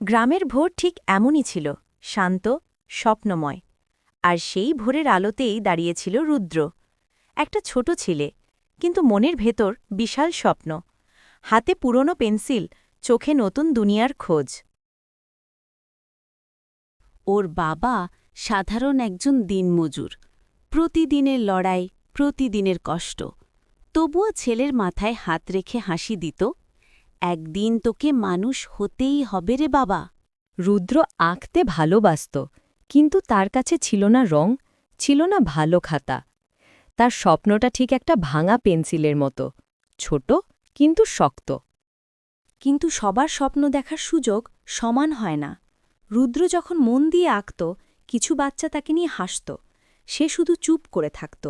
গ্রামের ভোর ঠিক এমনই ছিল, শান্ত, স্বপ্নময়। আর সেই ভোরের আলোতেই দাঁড়িয়েছিল রুদ্র, একটা ছোট ছেলে, কিন্তু মনের ভেতর বিশাল স্বপ্ন। হাতে পুরনো পেন্সিল, চোখে নতুন দুনিয়ার খোঁজ। ওর বাবা সাধারণ একজন দিনমজুর, প্রতিদিনের লড়াই, প্রতিদিনের কষ্ট। তবুও ছেলের মাথায় হাত রেখে হাসি দিত, একদিন তোকে মানুষ হতেই হবে রে বাবা। রুদ্র আঁকতে ভালোবাসত, কিন্তু তার কাছে ছিল না রং, ছিল না ভালো খাতা। তার স্বপ্নটা ঠিক একটা ভাঙা পেন্সিলের মতো, ছোট কিন্তু শক্ত। কিন্তু সবার স্বপ্ন দেখার সুযোগ সমান হয় না। রুদ্র যখন মন দিয়ে আঁকত, কিছু বাচ্চা তাকে নিয়ে হাসত, সে শুধু চুপ করে থাকত,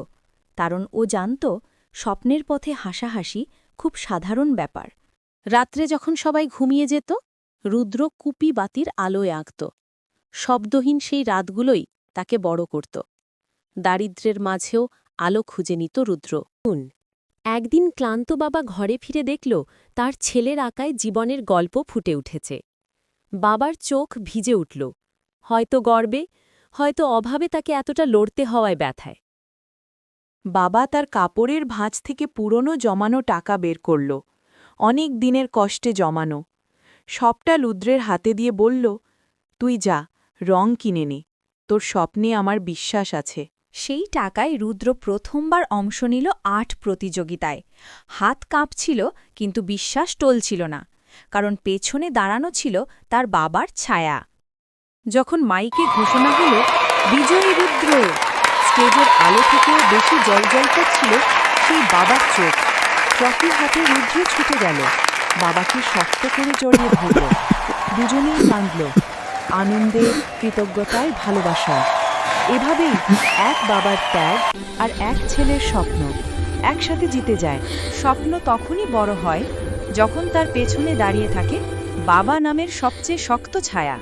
কারণ ও জানত স্বপ্নের পথে হাসাহাসি খুব সাধারণ ব্যাপার। রাত্রে যখন সবাই ঘুমিয়ে যেত, রুদ্র কুপি বাতির আলোয় আঁকত। শব্দহীন সেই রাতগুলোই তাকে বড় করত। দারিদ্র্যের মাঝেও আলো খুঁজে নিত রুদ্র। একদিন ক্লান্ত বাবা ঘরে ফিরে দেখল তার ছেলের আঁকায় জীবনের গল্প ফুটে উঠেছে। বাবার চোখ ভিজে উঠল, হয়তো গর্বে, হয়তো অভাবে তাকে এতটা লড়তে হওয়ায় ব্যথায়। বাবা তার কাপড়ের ভাঁজ থেকে পুরনো জমানো টাকা বের করল, অনেক দিনের কষ্টে জমানো। সবটা রুদ্রের হাতে দিয়ে বলল, তুই যা, রং কিনে নে, তোর স্বপ্নে আমার বিশ্বাস আছে। সেই টাকায় রুদ্র প্রথমবার অংশ নিল আর্ট প্রতিযোগিতায়। হাত কাঁপছিল, কিন্তু বিশ্বাস টলছিল না, কারণ পেছনে দাঁড়ানো ছিল তার বাবার ছায়া। যখন মাইকে ঘোষণা হল, বিজয়ী রুদ্র, স্টেজের আলো থেকেও বেশি জ্বলজ্বল করছিল সেই বাবার চোখ। ট্রফি হাতে রুদ্র ছুটে গেল, বাবাকে শক্ত করে জড়িয়ে ধরল। দুজনেই কাঁদল, আনন্দে, কৃতজ্ঞতায়, ভালোবাসায়। এভাবেই এক বাবার ত্যাগ আর এক ছেলের স্বপ্ন একসাথে জিতে যায়। স্বপ্ন তখনই বড় হয় যখন তার পেছনে দাঁড়িয়ে থাকে বাবা নামের সবচেয়ে শক্ত ছায়া।